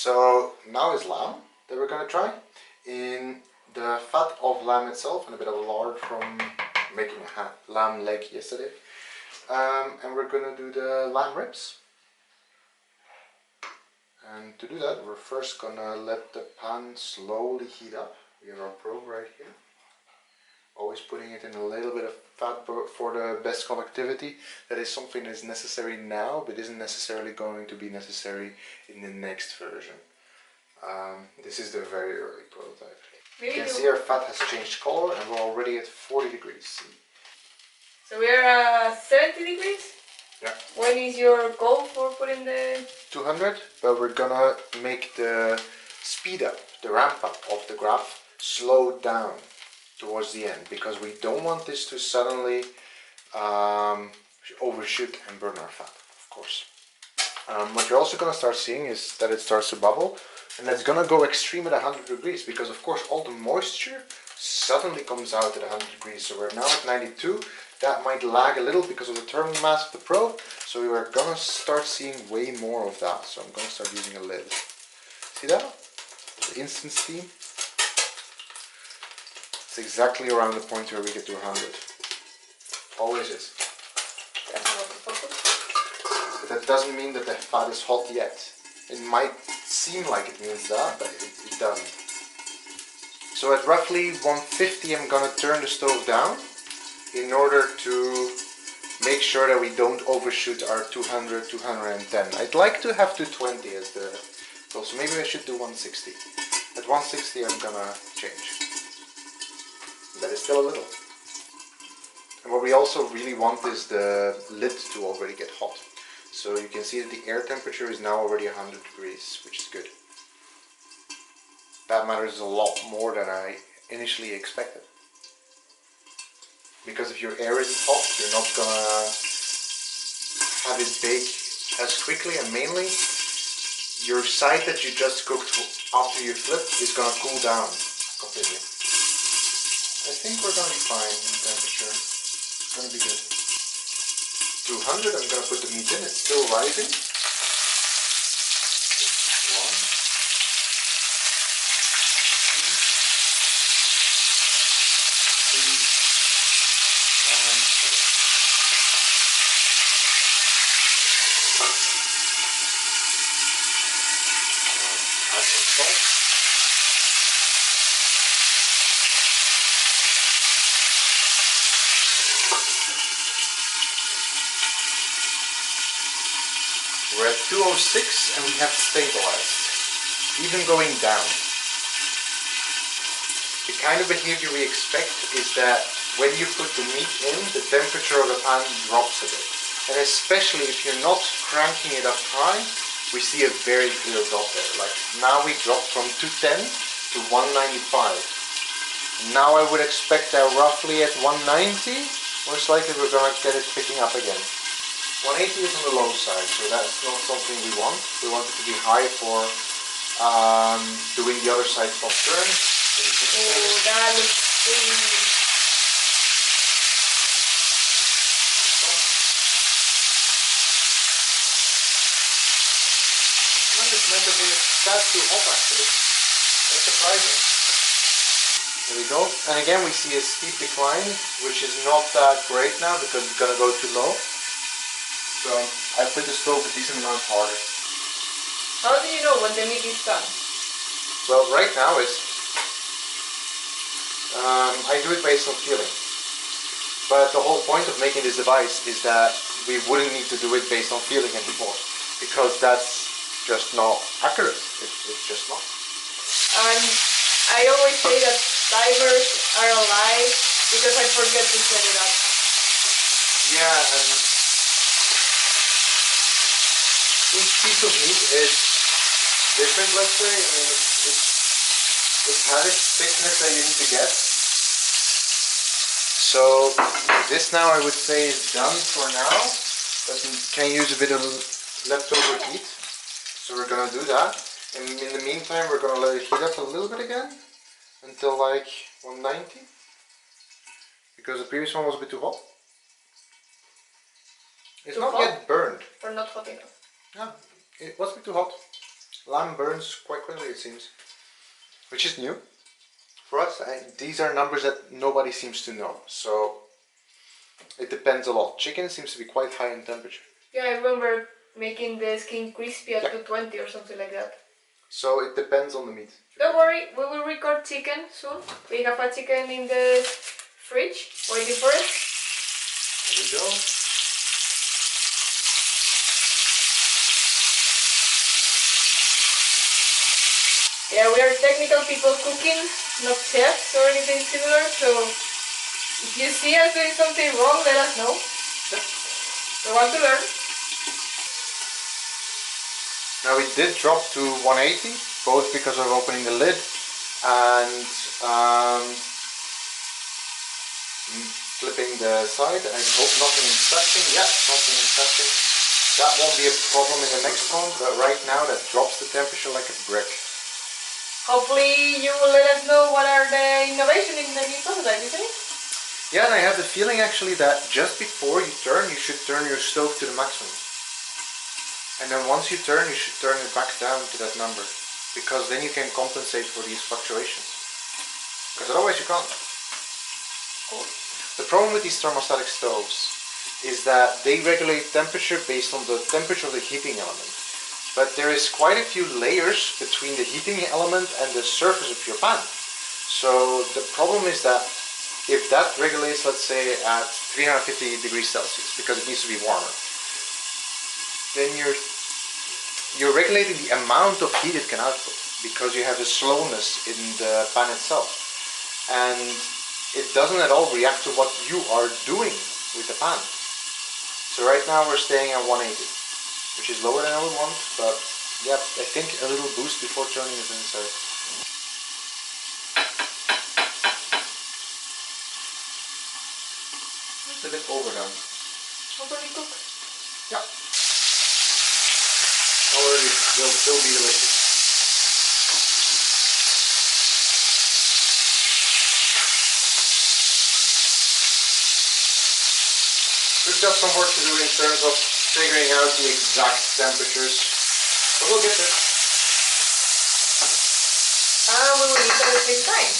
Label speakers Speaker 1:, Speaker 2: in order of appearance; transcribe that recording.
Speaker 1: So now is lamb that we're gonna try. In the fat of lamb itself and a bit of lard from making a lamb leg yesterday. And we're gonna do the lamb ribs. And to do that, we're first gonna let the pan slowly heat up. We have our probe right here. Always putting it in a little bit of fat for the best conductivity. That is something that is necessary now, but isn't necessarily going to be necessary in the next version. This is the very early prototype. You can see our fat has changed color and we're already at 40 degrees.
Speaker 2: So we're at 70 degrees?
Speaker 1: Yeah.
Speaker 2: When is your goal for putting the...
Speaker 1: 200, but we're gonna make the speed up, the ramp up of the graph slow down towards the end, because we don't want this to suddenly overshoot and burn our fat, of course. What you're also gonna start seeing is that it starts to bubble. And that's gonna go extreme at 100 degrees because of course all the moisture suddenly comes out at 100 degrees. So we're now at 92. That might lag a little because of the thermal mass of the probe. So we are gonna start seeing way more of that. So I'm gonna start using a lid. See that? The instant steam. It's exactly around the point where we get to 100. Always is. But that doesn't mean that the fat is hot yet. It might seem like it means that, but it doesn't. So at roughly 150 I'm gonna turn the stove down in order to make sure that we don't overshoot our 200, 210. I'd like to have 220 as the goal, so maybe I should do 160. At 160 I'm gonna change. That is still a little. And what we also really want is the lid to already get hot. So you can see that the air temperature is now already 100 degrees, which is good. That matters a lot more than I initially expected. Because if your air isn't hot, you're not gonna have it bake as quickly, and mainly your side that you just cooked after you flipped is gonna cool down completely. I think we're gonna be fine in temperature. It's gonna be good. 200, I'm gonna put the meat in, it's still rising. 1, 2, add some salt. We're at 206 and we have stabilized, even going down. The kind of behavior we expect is that when you put the meat in, the temperature of the pan drops a bit. And especially if you're not cranking it up high, we see a very clear drop there. Like now we dropped from 210 to 195. Now I would expect that roughly at 190, most likely we're going to get it picking up again. 180 is on the low side, so that's not something we want. We want it to be high for doing the other side from turn.
Speaker 2: Oh, that looks really...
Speaker 1: It's meant to be that too hot actually. That's surprising. There we go. And again we see a steep decline, which is not that great now because it's going to go too low. So I put the stove a decent amount harder.
Speaker 2: How do you know when the meat is done?
Speaker 1: Well, right now it's I do it based on feeling. But the whole point of making this device is that we wouldn't need to do it based on feeling anymore, because that's just not accurate. It's just not.
Speaker 2: I always say that timers are a lie because I forget to set it up.
Speaker 1: Yeah, and each piece of meat is different, let's say. I mean, it has its thickness that you need to get. So this now I would say is done for now, but we can use a bit of leftover heat. So we're gonna do that. And in the meantime, we're gonna let it heat up a little bit again until like 190, because the previous one was a bit too hot. It's not yet burned.
Speaker 2: Or not hot enough?
Speaker 1: No, it was a bit too hot. Lamb burns quite quickly, it seems, which is new for us. These are numbers that nobody seems to know, so it depends a lot. Chicken seems to be quite high in temperature.
Speaker 2: Yeah, I remember making the skin crispy at 220 or something like that.
Speaker 1: So it depends on the meat.
Speaker 2: Don't worry, we will record chicken soon. We have a chicken in the fridge waiting for it.
Speaker 1: There we go.
Speaker 2: Yeah, we are technical people cooking, not chefs or anything similar, so if you see us doing something wrong, let us know. We want to learn.
Speaker 1: Now we did drop to 180, both because of opening the lid and flipping the side. I hope nothing infecting. Yeah, nothing infecting. That won't be a problem in the next one, but right now that drops the temperature like a brick.
Speaker 2: Hopefully you will let us know what are the innovations in the new prototype, isn't it?
Speaker 1: Yeah, and I have the feeling actually that just before you turn, you should turn your stove to the maximum. And then once you turn, you should turn it back down to that number, because then you can compensate for these fluctuations. Because otherwise you can't.
Speaker 2: Cool.
Speaker 1: The problem with these thermostatic stoves is that they regulate temperature based on the temperature of the heating element. But there is quite a few layers between the heating element and the surface of your pan. So the problem is that if that regulates, let's say, at 350 degrees Celsius, because it needs to be warmer, then you're regulating the amount of heat it can output, because you have the slowness in the pan itself. And it doesn't at all react to what you are doing with the pan. So right now we're staying at 180, which is lower than I would want, but yeah, I think a little boost before turning is necessary. It's a bit overdone.
Speaker 2: Overly cooked.
Speaker 1: Yeah. Already will still be delicious. We've got some work to do in terms of figuring out the exact temperatures, but we'll get there.
Speaker 2: We will eat at the same time.